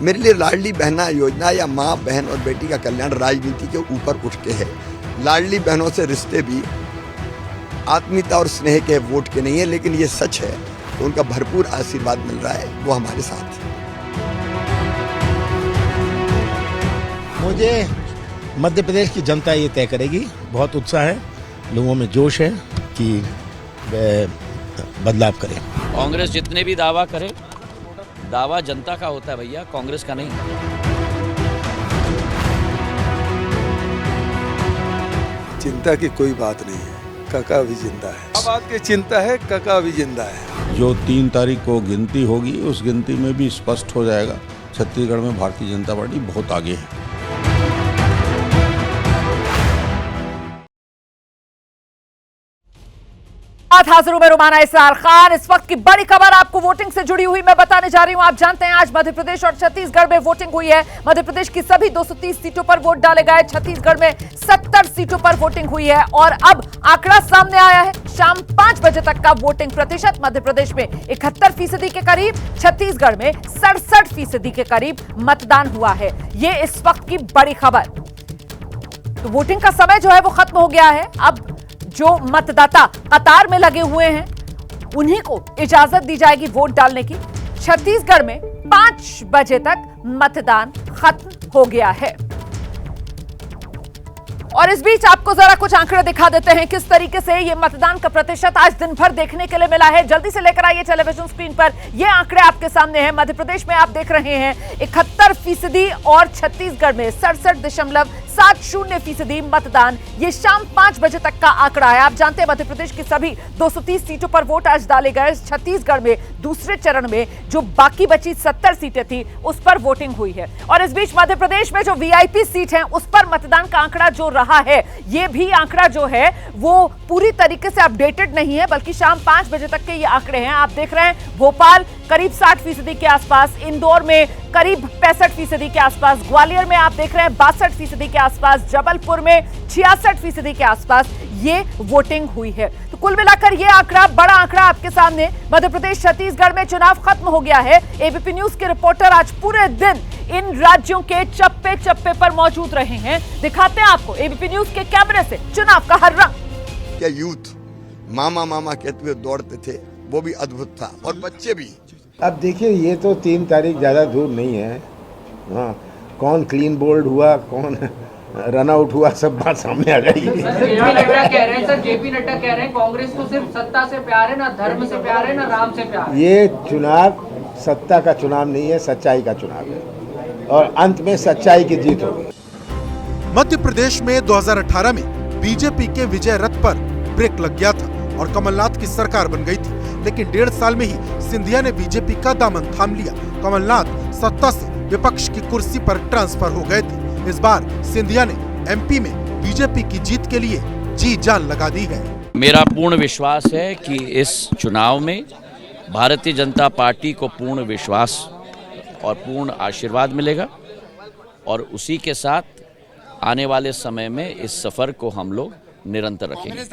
मेरे लिए लाडली बहना योजना या माँ बहन और बेटी का कल्याण राजनीति के ऊपर उठ के है। लाडली बहनों से रिश्ते भी आत्मीयता और स्नेह के वोट के नहीं है, लेकिन ये सच है तो उनका भरपूर आशीर्वाद मिल रहा है, वो हमारे साथ है। मुझे मध्य प्रदेश की जनता ये तय करेगी। बहुत उत्साह है, लोगों में जोश है कि वे बदलाव करें। कांग्रेस जितने भी दावा करे, दावा जनता का होता है भैया, कांग्रेस का नहीं। चिंता की कोई बात नहीं है, काका भी जिंदा है। अब बात की चिंता है, काका भी जिंदा है। जो 3 तारीख को गिनती होगी, उस गिनती में भी स्पष्ट हो जाएगा छत्तीसगढ़ में भारतीय जनता पार्टी बहुत आगे है। हाजिर हूं मैं रुमाना इसरार खान। इस वक्त की बड़ी खबर आपको वोटिंग से जुड़ी हुई मैं बताने जा रही हूं। आप जानते हैं आज मध्य प्रदेश और छत्तीसगढ़ में वोटिंग हुई है। मध्य प्रदेश की सभी 230 सीटों पर वोट डाले गए, छत्तीसगढ़ में 70 सीटों पर वोटिंग हुई है और अब आंकड़ा सामने आया है। शाम 5 बजे तक का वोटिंग प्रतिशत मध्य प्रदेश में 71% के करीब, छत्तीसगढ़ में 67% के करीब मतदान हुआ है। ये इस वक्त की बड़ी खबर। तो वोटिंग का समय जो है वो खत्म हो गया है। अब जो मतदाता कतार में लगे हुए हैं उन्हीं को इजाजत दी जाएगी वोट डालने की। छत्तीसगढ़ में 5 बजे तक मतदान खत्म हो गया है। और इस बीच आपको जरा कुछ आंकड़े दिखा देते हैं किस तरीके से ये मतदान का प्रतिशत आज दिन भर देखने के लिए मिला है। जल्दी से लेकर आइए टेलीविजन स्क्रीन पर, ये आंकड़े आपके सामने हैं। मध्य प्रदेश में आप देख रहे हैं 71% और छत्तीसगढ़ में 67.70% मतदान। ये शाम 5 बजे तक का आंकड़ा है। आप जानते हैं मध्य प्रदेश की सभी 230 सीटों पर वोट आज डाले गए। छत्तीसगढ़ में दूसरे चरण में जो बाकी बची 70 सीटें थी उस पर वोटिंग हुई है। और इस बीच मध्य प्रदेश में जो वीआईपी सीट है उस पर मतदान का आंकड़ा जो रहा है, ये भी आंकड़ा जो है वो पूरी तरीके से अपडेटेड नहीं है, बल्कि शाम 5 बजे तक के ये आंकड़े हैं। आप देख रहे हैं भोपाल करीब 60% के आसपास, इंदौर में करीब 65% के आसपास, ग्वालियर में आप देख रहे हैं 62% के आसपास, जबलपुर में 66% के आसपास ये वोटिंग हुई है। तो कुल मिलाकर ये आंकड़ा, बड़ा आंकड़ा आपके सामने। मध्य प्रदेश छत्तीसगढ़ में चुनाव खत्म हो गया है। एबीपी न्यूज के रिपोर्टर आज पूरे दिन इन राज्यों के चप्पे चप्पे पर मौजूद रहे हैं। दिखाते हैं आपको एबीपी न्यूज के कैमरे से चुनाव का हर रंग। क्या यूथ मामा मामा कहते हुए दौड़ते थे, वो भी अद्भुत था, और बच्चे भी। अब देखिए, ये तो 3 तारीख ज़्यादा दूर नहीं है। हाँ, कौन क्लीन बोल्ड हुआ, कौन रन आउट हुआ, सब बात सामने आ जाएगी। जेपी नड्डा कह रहे हैं कांग्रेस को सिर्फ सत्ता से प्यार है, ना धर्म से प्यार है, ना राम से प्यार है। ये चुनाव सत्ता का चुनाव नहीं है, सच्चाई का चुनाव है और अंत में सच्चाई की जीत होगी। मध्य प्रदेश में 2018 में बीजेपी के विजय रथ पर ब्रेक लग गया था और कमलनाथ की सरकार बन गई थी, लेकिन 1.5 साल में ही सिंधिया ने बीजेपी का दामन थाम लिया। कमलनाथ सत्ता से विपक्ष की कुर्सी पर ट्रांसफर हो गए थे। इस बार सिंधिया ने एमपी में बीजेपी की जीत के लिए जी जान लगा दी है। मेरा पूर्ण विश्वास है कि इस चुनाव में भारतीय जनता पार्टी को पूर्ण विश्वास और पूर्ण आशीर्वाद मिलेगा और उसी के साथ आने वाले समय में इस सफर को हम लोग निरंतर रखेंगे।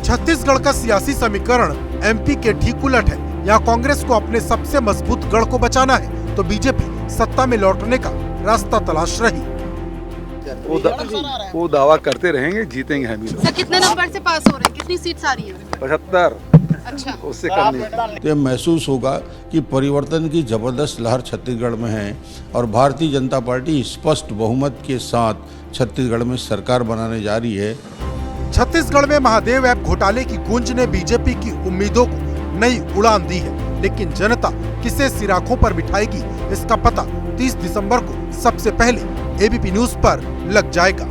छत्तीसगढ़ का सियासी समीकरण एमपी के ठीक उलट है। यहाँ कांग्रेस को अपने सबसे मजबूत गढ़ को बचाना है तो बीजेपी सत्ता में लौटने का रास्ता तलाश रही। वो दावा करते रहेंगे, जीतेंगे हम ही लोग। कितने नंबर से पास हो रहे हैं, कितनी सीट आ रही है? 75। अच्छा, उससे कम नहीं। तो महसूस होगा कि परिवर्तन की जबरदस्त लहर छत्तीसगढ़ में है और भारतीय जनता पार्टी स्पष्ट बहुमत के साथ छत्तीसगढ़ में सरकार बनाने जा रही है। छत्तीसगढ़ में महादेव ऐप घोटाले की गूंज ने बीजेपी की उम्मीदों को नई उड़ान दी है, लेकिन जनता किसे सिराखों पर बिठाएगी इसका पता 30 दिसंबर को सबसे पहले एबीपी न्यूज पर लग जाएगा।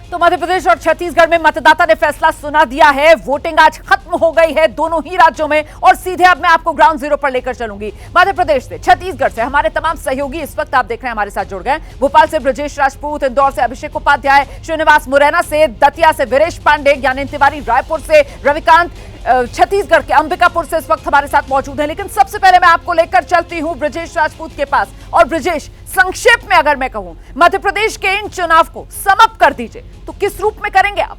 तो मध्य प्रदेश और छत्तीसगढ़ में मतदाता ने फैसला सुना दिया है। वोटिंग आज खत्म हो गई है दोनों ही राज्यों में और सीधे अब मैं आपको ग्राउंड जीरो पर लेकर चलूंगी। मध्य प्रदेश से, छत्तीसगढ़ से हमारे तमाम सहयोगी इस वक्त आप देख रहे हैं हमारे साथ जुड़ गए। भोपाल से ब्रजेश राजपूत, इंदौर से अभिषेक उपाध्याय, श्रीनिवास मुरैना से, दतिया से वीरेश पांडे, ज्ञानेन्द्र तिवारी रायपुर से, रविकांत छत्तीसगढ़ के अंबिकापुर से इस वक्त हमारे साथ मौजूद हैं। लेकिन सबसे पहले मैं आपको लेकर चलती हूं ब्रजेश राजपूत के पास। और ब्रजेश, संक्षेप में अगर मैं कहूं, मध्य प्रदेश के इन चुनाव को सम अप कर दीजिए तो किस रूप में करेंगे आप?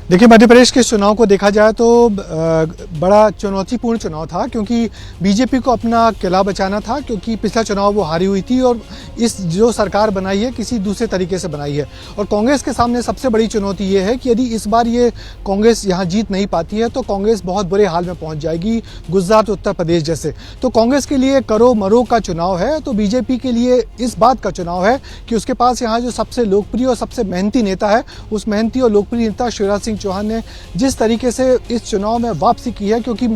देखिए, मध्य प्रदेश के चुनाव को देखा जाए तो बड़ा चुनौतीपूर्ण चुनाव था, क्योंकि बीजेपी को अपना किला बचाना था, क्योंकि पिछला चुनाव वो हारी हुई थी और इस जो सरकार बनाई है किसी दूसरे तरीके से बनाई है। और कांग्रेस के सामने सबसे बड़ी चुनौती ये है कि यदि इस बार ये कांग्रेस यहाँ जीत नहीं पाती है तो कांग्रेस बहुत बुरे हाल में पहुँच जाएगी, गुजरात उत्तर प्रदेश जैसे। तो कांग्रेस के लिए करो मरो का चुनाव है, तो बीजेपी के लिए इस बात का चुनाव है कि उसके पास यहाँ जो सबसे लोकप्रिय और सबसे मेहनती नेता है, उस मेहनती और लोकप्रिय नेता शिवराज सिंह चौहान ने जिस तरीके से इस चुनाव में वापसी की है, क्योंकि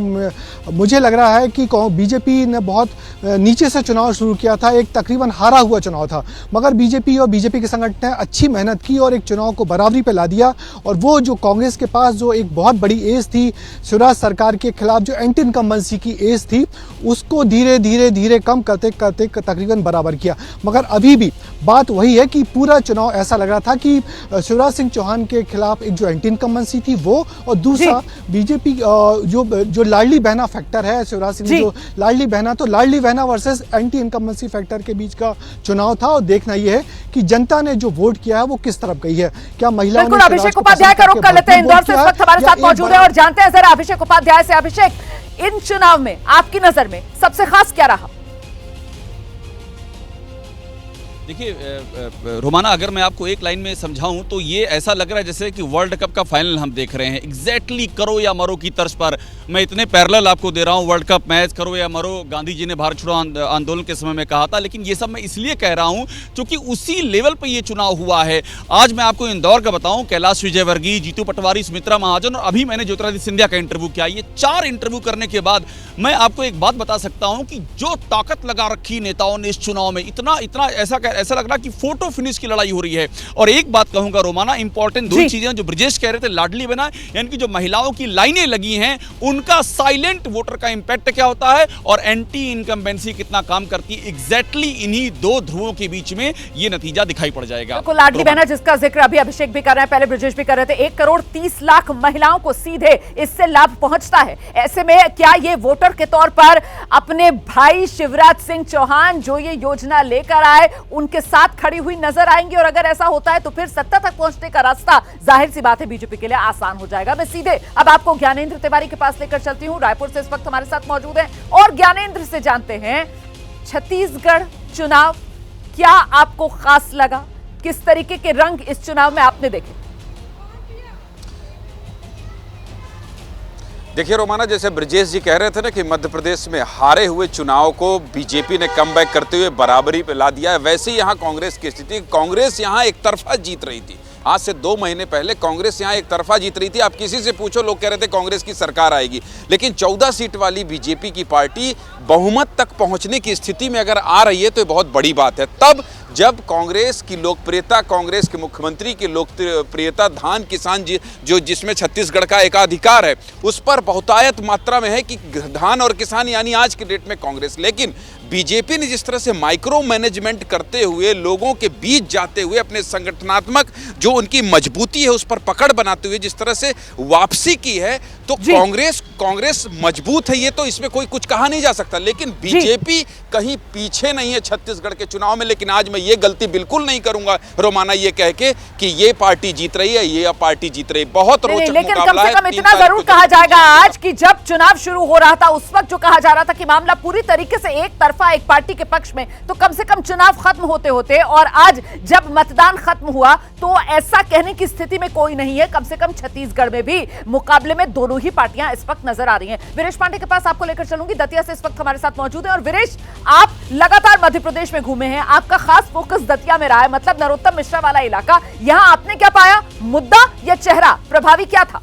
मुझे लग रहा है कि बीजेपी ने बहुत नीचे से चुनाव शुरू किया था, एक तकरीबन हारा हुआ चुनाव था, मगर बीजेपी और बीजेपी के संगठन ने अच्छी मेहनत की और एक चुनाव को बराबरी पे ला दिया। और वो जो कांग्रेस के पास जो एक बहुत बड़ी एज थी शिवराज सरकार के खिलाफ, जो एंटी इनकम्बेंसी की एज थी, उसको धीरे धीरे धीरे कम करते करते तकरीबन बराबर किया। मगर अभी भी बात वही है कि पूरा चुनाव ऐसा लग रहा था कि शिवराज सिंह चौहान के खिलाफ एक जो एंटी इनकम्बेंसी थी वो, और दूसरा बीजेपी जो लाडली बहना फैक्टर है, शिवराज सिंह जो लाडली बहना, तो Ladli Behna versus anti incumbency factor के बीच का चुनाव था। और देखना यह है कि जनता ने जो वोट किया है वो किस तरफ गई है। क्या महिलाओं ने अभिषेक उपाध्याय का रुख कर लेते हैं, इंदौर से इस वक्त हमारे साथ मौजूद है और जानते हैं जरा अभिषेक उपाध्याय से। अभिषेक, इन चुनाव में आपकी नजर में सबसे खास क्या रहा? देखिए रोमाना, अगर मैं आपको एक लाइन में समझाऊं तो ये ऐसा लग रहा है जैसे कि वर्ल्ड कप का फाइनल हम देख रहे हैं। एग्जैक्टली करो या मरो की तर्ज पर मैं इतने पैरेलल आपको दे रहा हूं। वर्ल्ड कप मैच करो या मरो गांधी जी ने भारत छोड़ो आंदोलन के समय में कहा था, लेकिन ये सब मैं इसलिए कह रहा हूं क्योंकि उसी लेवल पर यह चुनाव हुआ है। आज मैं आपको इंदौर का बताऊं, कैलाश विजयवर्गीय, जीतू पटवारी, सुमित्रा महाजन और अभी मैंने ज्योतिरादित्य सिंधिया का इंटरव्यू किया। ये 4 इंटरव्यू करने के बाद मैं आपको एक बात बता सकता हूं कि जो ताकत लगा रखी नेताओं ने इस चुनाव में, इतना ऐसा लग रहा कि फोटो फिनिश की लड़ाई हो रही है। और एक बात कहूंगा रोमाना, इंपॉर्टेंट 2 चीजें जो ब्रजेश कह रहे थे, लाडली बहना यानी कि जो महिलाओं की लाइनें लगी हैं उनका साइलेंट वोटर का इंपैक्ट क्या होता है और एंटी इनकम्बेंसी कितना काम करती है। एग्जैक्टली इन्हीं 2 ध्रुवों के बीच में ये नतीजा दिखाई पड़ जाएगा। तो लाडली बहना जिसका जिक्र अभी अभिषेक भी कर रहे हैं, पहले ब्रजेश भी कर रहे थे, 1 करोड़ 30 लाख महिलाओं को सीधे इससे लाभ पहुंचता है। ऐसे में क्या ये वोटर के तौर पर अपने भाई शिवराज सिंह चौहान जो ये योजना लेकर आए उनके साथ खड़ी हुई नजर आएंगी? और अगर ऐसा होता है तो फिर सत्ता तक पहुंचने का रास्ता जाहिर सी बात है बीजेपी के लिए आसान हो जाएगा। मैं सीधे अब आपको ज्ञानेंद्र तिवारी के पास लेकर चलती हूं, रायपुर से इस वक्त हमारे साथ मौजूद हैं और ज्ञानेंद्र से जानते हैं छत्तीसगढ़ चुनाव क्या आपको खास लगा, किस तरीके के रंग इस चुनाव में आपने देखे? देखिए रोमाना, जैसे ब्रजेश जी कह रहे थे ना कि मध्य प्रदेश में हारे हुए चुनाव को बीजेपी ने कमबैक करते हुए बराबरी पे ला दिया है, वैसे ही यहाँ कांग्रेस की स्थिति। कांग्रेस यहाँ एक तरफा जीत रही थी। आज से 2 महीने पहले कांग्रेस यहाँ एक तरफा जीत रही थी। आप किसी से पूछो, लोग कह रहे थे कांग्रेस की सरकार आएगी, लेकिन 14 सीट वाली बीजेपी की पार्टी बहुमत तक पहुंचने की स्थिति में अगर आ रही है तो ये बहुत बड़ी बात है। तब जब कांग्रेस की लोकप्रियता, कांग्रेस के मुख्यमंत्री की लोकप्रियता धान किसान जो जिसमें छत्तीसगढ़ का एकाधिकार है उस पर बहुतायत मात्रा में है कि धान और किसान यानी आज के डेट में कांग्रेस। लेकिन बीजेपी ने जिस तरह से माइक्रो मैनेजमेंट करते हुए, लोगों के बीच जाते हुए, अपने संगठनात्मक जो उनकी मजबूती है उस पर पकड़ बनाते हुए जिस तरह से वापसी की है, तो कांग्रेस मजबूत है, ये तो इसमें कोई कुछ कहा नहीं जा सकता। लेकिन बीजेपी कहीं पीछे नहीं है छत्तीसगढ़ के चुनाव में। लेकिन आज मैं ये गलती बिल्कुल नहीं करूंगा रोमाना ये कह के कि ये पार्टी जीत रही है, ये पार्टी जीत रही है। बहुत रोचक मुकाबला है। लेकिन कम से कम इतना जरूर कहा जाएगा आज कि जब चुनाव शुरू हो रहा था उस वक्त जो कहा जा रहा था कि मामला पूरी तरीके से एक तरफा एक पार्टी के पक्ष में, तो कम से कम चुनाव खत्म होते होते और आज जब मतदान खत्म हुआ तो ऐसा कहने की स्थिति में कोई नहीं है। कम से कम छत्तीसगढ़ में भी मुकाबले में दोनों ही पार्टियां इस वक्त नजर आ रही हैं। वीरेश पांडे के पास आपको लेकर चलूंगी, दतिया से इस वक्त हमारे साथ मौजूद है। और वीरेश, आप लगातार मध्य प्रदेश में घूमे हैं, आपका खास फोकस दतिया में रहा है, मतलब नरोत्तम मिश्रा वाला इलाका। यहां आपने क्या पाया, मुद्दा या चेहरा प्रभावी क्या था?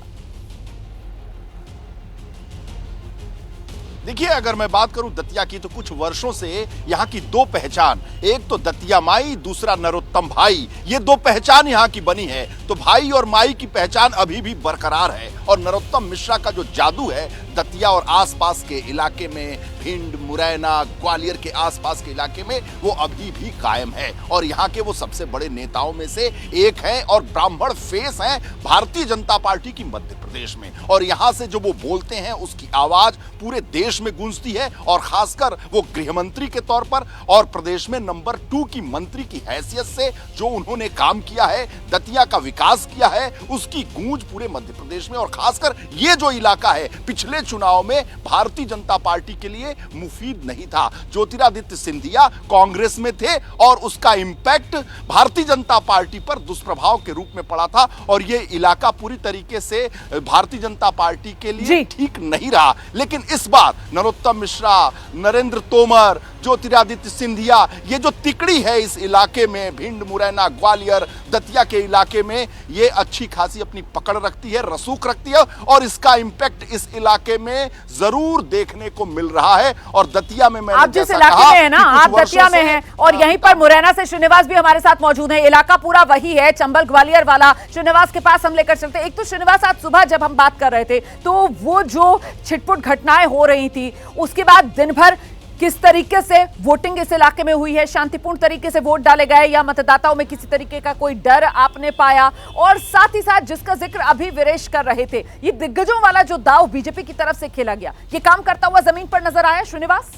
देखिए, अगर मैं बात करूं दतिया की तो कुछ वर्षों से यहाँ की 2 पहचान, एक तो दतिया माई, दूसरा नरोत्तम भाई, ये 2 पहचान यहाँ की बनी है। तो भाई और माई की पहचान अभी भी बरकरार है और नरोत्तम मिश्रा का जो जादू है दतिया और आसपास के इलाके में, भिंड, मुरैना, ग्वालियर के आसपास के इलाके में, वो अभी भी कायम है। और यहाँ के वो सबसे बड़े नेताओं में से एक हैं और ब्राह्मण फेस हैं भारतीय जनता पार्टी की मध्य प्रदेश में। और यहाँ से जो वो बोलते हैं उसकी आवाज पूरे देश में गूंजती है। और खासकर वो गृह मंत्री के तौर पर और प्रदेश में नंबर 2 की मंत्री की हैसियत से जो उन्होंने काम किया है दतिया का विकास किया है उसकी गूंज पूरे मध्य प्रदेश में और खासकर ये जो इलाका है पिछले चुनाव में भारतीय जनता पार्टी के लिए मुफीद नहीं था। ज्योतिरादित्य सिंधिया कांग्रेस में थे और उसका इंपैक्ट भारतीय जनता पार्टी पर दुष्प्रभाव के रूप में पड़ा था और ये इलाका पूरी तरीके से भारतीय जनता पार्टी के लिए ठीक नहीं रहा। लेकिन इस बार नरोत्तम मिश्रा, नरेंद्र तोमर, ज्योतिरादित्य सिंधिया, ये जो तिकड़ी है इस इलाके में, भिंड, मुरैना, ग्वालियर, दतिया के इलाके में, ये अच्छी खासी अपनी पकड़ रखती है, रसूख रखती है और इसका इंपैक्ट इस इलाके में जरूर देखने को मिल रहा है। और दतिया में मैंने आप जिस इलाके में है ना, आप दतिया में हैं और यहीं पर मुरैना से श्रीनिवास भी हमारे साथ मौजूद है। इलाका पूरा वही है, चंबल ग्वालियर वाला। श्रीनिवास के पास हम लेकर चलते। एक तो श्रीनिवास, आज सुबह जब हम बात कर रहे थे तो वो जो छिटपुट घटनाएं हो रही थी उसके बाद दिन भर किस तरीके से वोटिंग इस इलाके में हुई है, शांतिपूर्ण तरीके से वोट डाले गए या मतदाताओं में किसी तरीके का कोई डर आपने पाया? और साथ ही साथ जिसका जिक्र अभी वीरेश कर रहे थे, ये दिग्गजों वाला जो दाव बीजेपी की तरफ से खेला गया, ये काम करता हुआ जमीन पर नजर आया श्रीनिवास?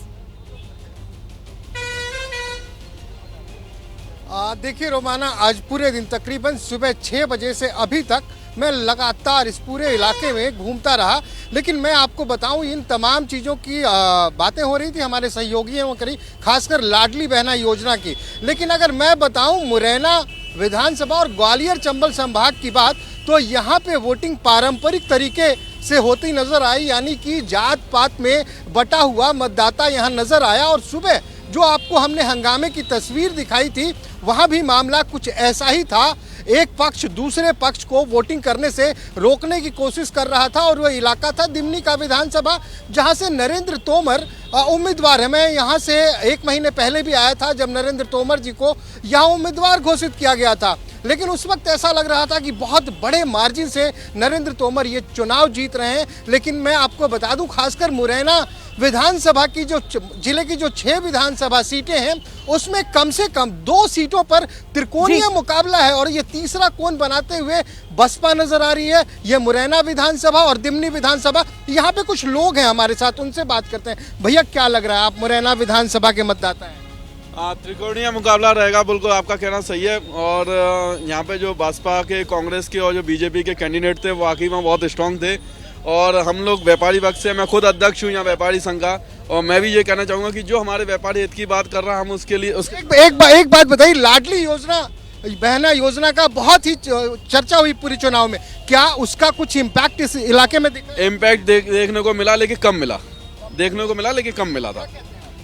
देखिए रोमाना, आज पूरे दिन तकरीबन सुबह 6 बजे से अभी तक मैं लगातार इस पूरे इलाके में घूमता रहा। लेकिन मैं आपको बताऊं, इन तमाम चीज़ों की बातें हो रही थी हमारे सहयोगियों करी, खासकर लाडली बहना योजना की। लेकिन अगर मैं बताऊं मुरैना विधानसभा और ग्वालियर चंबल संभाग की बात, तो यहाँ पे वोटिंग पारंपरिक तरीके से होती नजर आई, यानी कि जात पात में बटा हुआ मतदाता यहाँ नजर आया। और सुबह जो आपको हमने हंगामे की तस्वीर दिखाई थी, वहाँ भी मामला कुछ ऐसा ही था। एक पक्ष दूसरे पक्ष को वोटिंग करने से रोकने की कोशिश कर रहा था और वह इलाका था दिमनी का विधानसभा, जहां से नरेंद्र तोमर उम्मीदवार है। मैं यहां से 1 महीने पहले भी आया था जब नरेंद्र तोमर जी को यहां उम्मीदवार घोषित किया गया था। लेकिन उस वक्त ऐसा लग रहा था कि बहुत बड़े मार्जिन से नरेंद्र तोमर ये चुनाव जीत रहे हैं। लेकिन मैं आपको बता दूं, खासकर मुरैना विधानसभा की जो जिले की जो 6 विधानसभा सीटें हैं, उसमें कम से कम 2 सीटों पर त्रिकोणीय मुकाबला है और ये तीसरा कोण बनाते हुए बसपा नजर आ रही है। ये मुरैना विधानसभा और दिमनी विधानसभा। यहाँ पे कुछ लोग हैं हमारे साथ, उनसे बात करते हैं। भैया, क्या लग रहा है, आप मुरैना विधानसभा के मतदाता हैं? त्रिकोणीय मुकाबला रहेगा, बिल्कुल आपका कहना सही है। और यहाँ पे जो भाजपा के, कांग्रेस के और जो बीजेपी के कैंडिडेट थे, वो वाकई में बहुत स्ट्रांग थे। और हम लोग व्यापारी वर्ग से, मैं खुद अध्यक्ष हूँ यहाँ व्यापारी संघ का, और मैं भी ये कहना चाहूँगा कि जो हमारे व्यापारी हित की बात कर रहा है, हम उसके लिए एक बात बताइए, लाडली योजना बहना योजना का बहुत ही चर्चा हुई पूरी चुनाव में, क्या उसका कुछ इम्पैक्ट इस इलाके में दिखा? इम्पैक्ट देखने को मिला, लेकिन कम मिला। देखने को मिला लेकिन कम मिला था।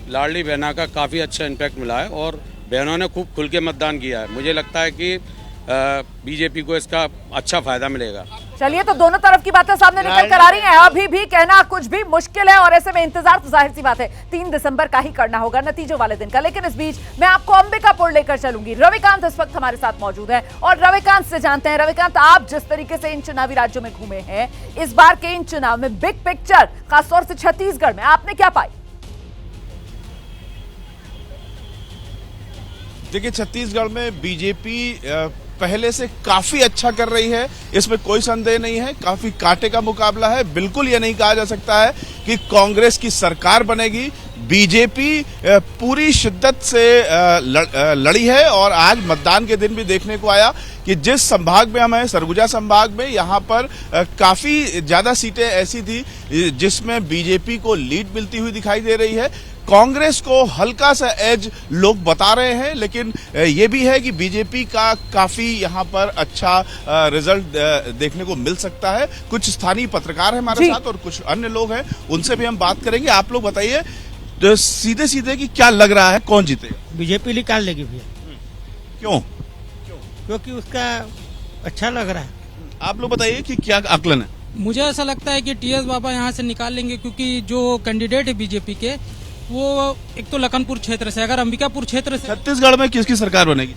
लाडली बहना का काफ़ी अच्छा इम्पैक्ट मिला है और बहनों ने खूब खुल के मतदान किया है। मुझे लगता है कि बीजेपी को इसका अच्छा फायदा मिलेगा। चलिए, तो दोनों तरफ की बातें सामने निकल कर आ रही हैं। अभी भी कहना कुछ भी मुश्किल है और ऐसे में इंतजार तो जाहिर सी बात है 3 दिसंबर का ही करना होगा, नतीजों वाले दिन का। लेकिन इस बीच मैं आपको अंबिकापुर लेकर चलूंगी। रविकांत इस वक्त हमारे साथ मौजूद है और रविकांत से जानते हैं। रविकांत, आप जिस तरीके से इन चुनावी राज्यों में घूमे हैं, इस बार के इन चुनाव में बिग पिक्चर, खासतौर से छत्तीसगढ़ में आपने क्या पाई? देखिए, छत्तीसगढ़ में बीजेपी पहले से काफी अच्छा कर रही है, इसमें कोई संदेह नहीं है। काफी कांटे का मुकाबला है। बिल्कुल ये नहीं कहा जा सकता है कि कांग्रेस की सरकार बनेगी। बीजेपी पूरी शिद्दत से लड़ी है और आज मतदान के दिन भी देखने को आया कि जिस संभाग में हम हैं, सरगुजा संभाग में, यहाँ पर काफी ज्यादा सीटें ऐसी थी जिसमें बीजेपी को लीड मिलती हुई दिखाई दे रही है। कांग्रेस को हल्का सा एज लोग बता रहे हैं, लेकिन ये भी है कि बीजेपी का काफी यहाँ पर अच्छा रिजल्ट देखने को मिल सकता है। कुछ स्थानीय पत्रकार हैं हमारे साथ और कुछ अन्य लोग हैं, उनसे भी हम बात करेंगे। आप लोग बताइए तो सीधे सीधे कि क्या लग रहा है, कौन जीतेगा? बीजेपी निकाल लेगी भैया। क्यों? क्योंकि उसका अच्छा लग रहा है। आप लोग बताइए कि क्या आकलन है? मुझे ऐसा लगता है कि टीएस बाबा यहाँ से निकाल लेंगे, क्योंकि जो कैंडिडेट है बीजेपी के, वो एक तो लखनपुर क्षेत्र से, अगर अंबिकापुर क्षेत्र से। छत्तीसगढ़ में किसकी सरकार बनेगी?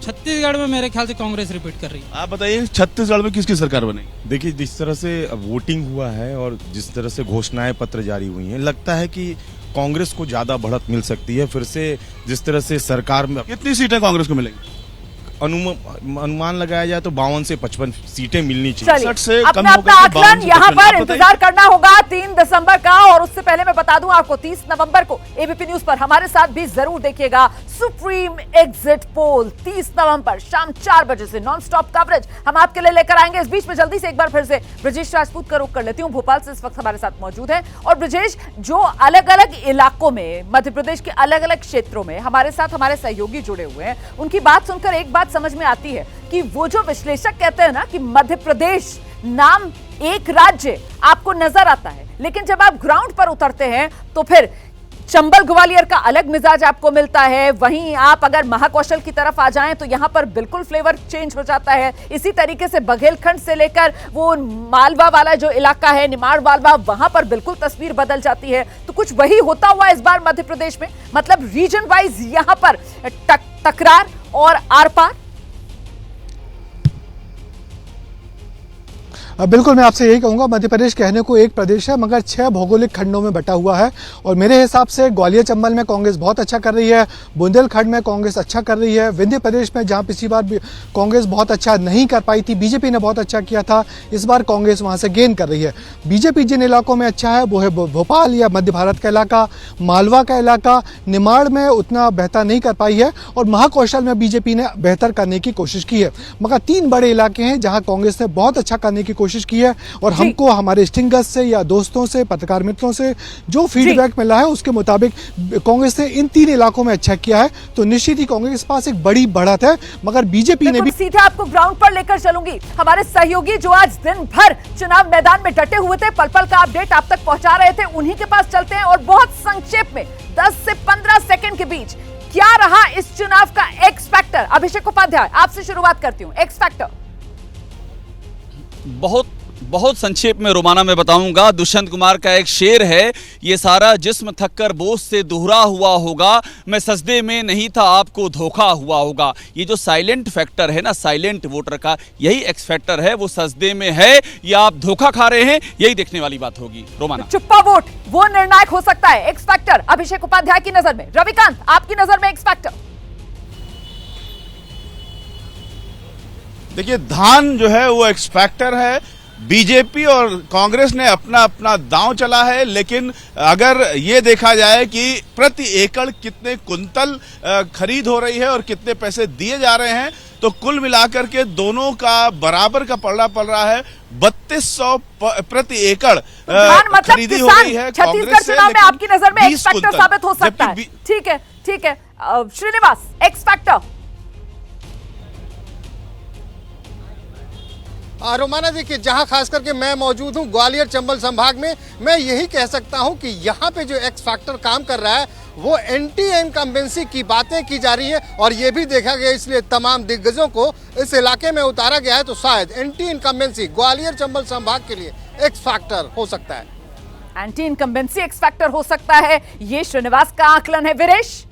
छत्तीसगढ़ में मेरे ख्याल से कांग्रेस रिपीट कर रही है। आप बताइए छत्तीसगढ़ में किसकी सरकार बनेगी? देखिए, जिस तरह से वोटिंग हुआ है और जिस तरह से घोषणाएं पत्र जारी हुई हैं, लगता है कि कांग्रेस को ज्यादा बढ़त मिल सकती है। फिर से जिस तरह से सरकार में कितनी सीटें कांग्रेस को मिलेंगी? अनुमान लगाया जाए तो 52 से 55 सीटें मिलनी चाहिए। अपना आकलन यहाँ पर इंतजार करना होगा 3 दिसंबर का। और उससे पहले मैं बता दूं आपको 30 नवंबर को एबीपी न्यूज पर हमारे साथ भी जरूर देखिएगा सुप्रीम एग्जिट पोल। 30 नवंबर शाम 4 बजे से नॉन स्टॉप कवरेज हम आपके लिए लेकर आएंगे। इस बीच में जल्दी से एक बार फिर से ब्रजेश राजपूत का रुख कर लेती हूँ। भोपाल से इस वक्त हमारे साथ मौजूद है। और ब्रजेश, जो अलग अलग इलाकों में, मध्य प्रदेश के अलग अलग क्षेत्रों में हमारे साथ हमारे सहयोगी जुड़े हुए हैं, उनकी बात सुनकर एक बात समझ में आती है कि वो जो विश्लेषक कहते हैं ना कि मध्य प्रदेश नाम एक राज्य आपको नजर आता है, लेकिन जब आप ग्राउंड पर उतरते हैं तो फिर चंबल ग्वालियर का अलग मिजाज आपको मिलता है। वहीं आप अगर महाकौशल की तरफ आ जाएं तो यहां पर बिल्कुल फ्लेवर चेंज हो जाता है। इसी तरीके से बघेलखंड से लेकर वो मालवा वाला जो इलाका है, निमाड़ मालवा, वहां पर बिल्कुल तस्वीर बदल जाती है। तो कुछ वही होता हुआ इस बार मध्य प्रदेश में, मतलब रीजन वाइज यहां पर तकरार और आर पार। बिल्कुल, मैं आपसे यही कहूंगा, मध्य प्रदेश कहने को एक प्रदेश है मगर 6 भौगोलिक खंडों में बटा हुआ है। और मेरे हिसाब से ग्वालियर चंबल में कांग्रेस बहुत अच्छा कर रही है, बुंदेलखंड में कांग्रेस अच्छा कर रही है, विंध्य प्रदेश में जहां पिछली बार कांग्रेस बहुत अच्छा नहीं कर पाई थी, बीजेपी ने बहुत अच्छा किया था, इस बार कांग्रेस वहां से गेन कर रही है। बीजेपी जिन इलाकों में अच्छा है वो है भोपाल या मध्य भारत का इलाका, मालवा का इलाका, निमाड़ में उतना बेहतर नहीं कर पाई है, और महाकौशल में बीजेपी ने बेहतर करने की कोशिश की है। मगर 3 बड़े इलाके हैं जहां कांग्रेस ने बहुत अच्छा करने की कोशिश की है। और हमको हमारे स्टिंगर्स से या दोस्तों से, पत्रकार मित्रों से जो फीडबैक मिला है उसके मुताबिक कांग्रेस ने इन 3 इलाकों में अच्छा किया है। तो निश्चित ही कांग्रेस के पास एक बड़ी बढ़त है। मगर बीजेपी ने भी सीधे आपको ग्राउंड पर लेकर चलूंगी। हमारे सहयोगी जो आज दिन भर चुनाव मैदान में डटे हुए थे, पल पल का अपडेट आप तक पहुंचा रहे थे, उन्हीं के पास चलते हैं। और बहुत संक्षेप में 10 से 15 सेकंड के बीच क्या रहा इस चुनाव का एक्स फैक्टर? अभिषेक उपाध्याय, आपसे शुरुआत करती हूं। एक्स फैक्टर बहुत संक्षेप में रोमाना मैं बताऊंगा। दुष्यंत कुमार का एक शेर है, ये सारा जिस्म थककर बोझ से दोहरा हुआ होगा, मैं सजदे में नहीं था आपको धोखा हुआ होगा। ये जो साइलेंट फैक्टर है ना, साइलेंट वोटर का, यही एक्स फैक्टर है। वो सजदे में है या आप धोखा खा रहे हैं, यही देखने वाली बात होगी। रोमाना, चुप्पा वोट वो निर्णायक हो सकता है। एक्स फैक्टर अभिषेक उपाध्याय की नजर में। रविकांत, आपकी नजर में एक्स फैक्टर? देखिए, धान जो है वो एक्स फैक्टर है। बीजेपी और कांग्रेस ने अपना अपना दांव चला है, लेकिन अगर ये देखा जाए कि प्रति एकड़ कितने कुंतल खरीद हो रही है और कितने पैसे दिए जा रहे हैं, तो कुल मिलाकर के दोनों का बराबर का पलड़ा पड़ रहा है। 3200 प्रति एकड़ खरीदी हो रही है छत्तीसगढ़ चुनाव में। आपकी नजर में एक्स फैक्टर साबित हो सकता है। ठीक है, ठीक है। Srinivas, x factor? रोमाना, देखिए, जहां खास करके मैं मौजूद हूं ग्वालियर चंबल संभाग में, मैं यही कह सकता हूं कि यहां पे जो एक्स फैक्टर काम कर रहा है वो एंटी इनकम्बेंसी की बातें की जा रही है। और ये भी देखा गया, इसलिए तमाम दिग्गजों को इस इलाके में उतारा गया है। तो शायद एंटी इनकम्बेंसी ग्वालियर चंबल संभाग के लिए एक्स फैक्टर हो सकता है। एंटी इनकम्बेंसी एक्स फैक्टर हो सकता है, ये श्रीनिवास का आकलन है। वीरेश,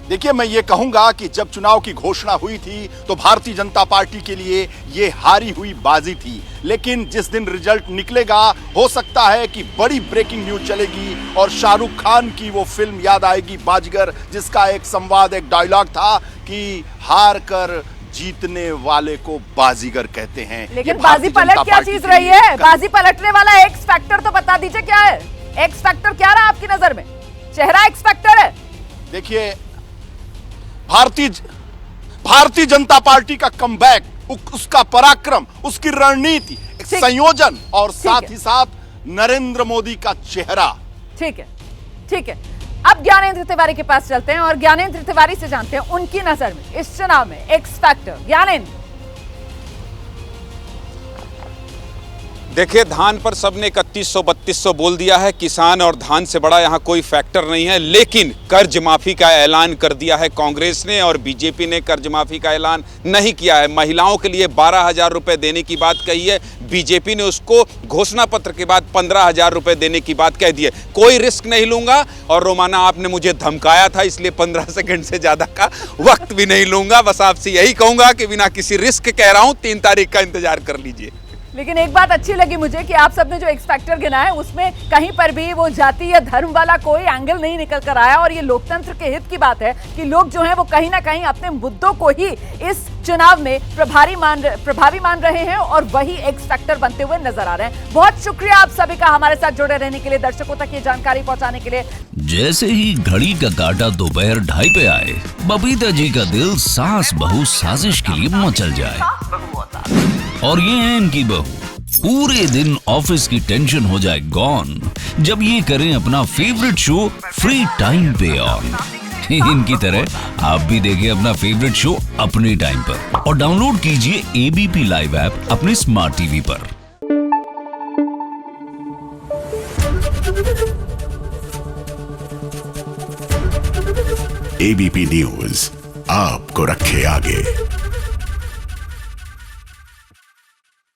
देखिए, मैं ये कहूंगा कि जब चुनाव की घोषणा हुई थी तो भारतीय जनता पार्टी के लिए ये हारी हुई बाजी थी। लेकिन जिस दिन रिजल्ट निकलेगा, हो सकता है कि बड़ी ब्रेकिंग न्यूज चलेगी और शाहरुख खान की वो फिल्म याद आएगी, बाजीगर, जिसका एक संवाद, एक डायलॉग था कि हार कर जीतने वाले को बाजीगर कहते हैं। लेकिन बाजी पलट क्या चीज रही है? बाजी पलटने वाला एक्स फैक्टर तो बता दीजिए क्या है? एक्स फैक्टर क्या रहा आपकी नजर में? चेहरा एक्स फैक्टर है? देखिए, भारतीय जनता पार्टी का कमबैक, उसका पराक्रम, उसकी रणनीति, संयोजन और साथ ही साथ नरेंद्र मोदी का चेहरा। ठीक है, ठीक है। अब ज्ञानेंद्र तिवारी के पास चलते हैं और ज्ञानेंद्र तिवारी से जानते हैं उनकी नजर में इस चुनाव में एक्स फैक्टर। ज्ञानेंद्र, देखिए, धान पर सबने 3100-3200 बोल दिया है। किसान और धान से बड़ा यहाँ कोई फैक्टर नहीं है। लेकिन कर्ज माफी का ऐलान कर दिया है कांग्रेस ने और बीजेपी ने कर्ज माफी का ऐलान नहीं किया है। महिलाओं के लिए 12,000 रुपए देने की बात कही है, बीजेपी ने उसको घोषणा पत्र के बाद 15,000 रुपए देने की बात कह दी है। कोई रिस्क नहीं लूंगा। और रोमाना, आपने मुझे धमकाया था, इसलिए 15 सेकंड से ज्यादा का वक्त भी नहीं लूंगा। बस आपसे यही कहूंगा कि बिना किसी रिस्क कह रहा हूं, 3 तारीख का इंतजार कर लीजिए। लेकिन एक बात अच्छी लगी मुझे कि आप सबने जो एक्स फैक्टर गिना है उसमें कहीं पर भी वो जाति या धर्म वाला कोई एंगल नहीं निकल कर आया, और ये लोकतंत्र के हित की बात है कि लोग जो हैं वो कहीं ना कहीं अपने मुद्दों को ही इस चुनाव में प्रभावी मान रहे हैं और वही एक्स फैक्टर बनते हुए नजर आ रहे हैं। बहुत शुक्रिया आप सभी का हमारे साथ जुड़े रहने के लिए, दर्शकों तक ये जानकारी पहुंचाने के लिए। जैसे ही घड़ी का काटा दोपहर 2:30 पे आए, बबीता जी का दिल सास बहू साजिश के लिए मचल जाए। और ये है इनकी बहू, पूरे दिन ऑफिस की टेंशन हो जाए गॉन जब ये करें अपना फेवरेट शो फ्री टाइम पे ऑन। इनकी तरह आप भी देखिए अपना फेवरेट शो अपने टाइम पर और डाउनलोड कीजिए एबीपी लाइव ऐप अपने स्मार्ट टीवी पर। एबीपी न्यूज आपको रखे आगे।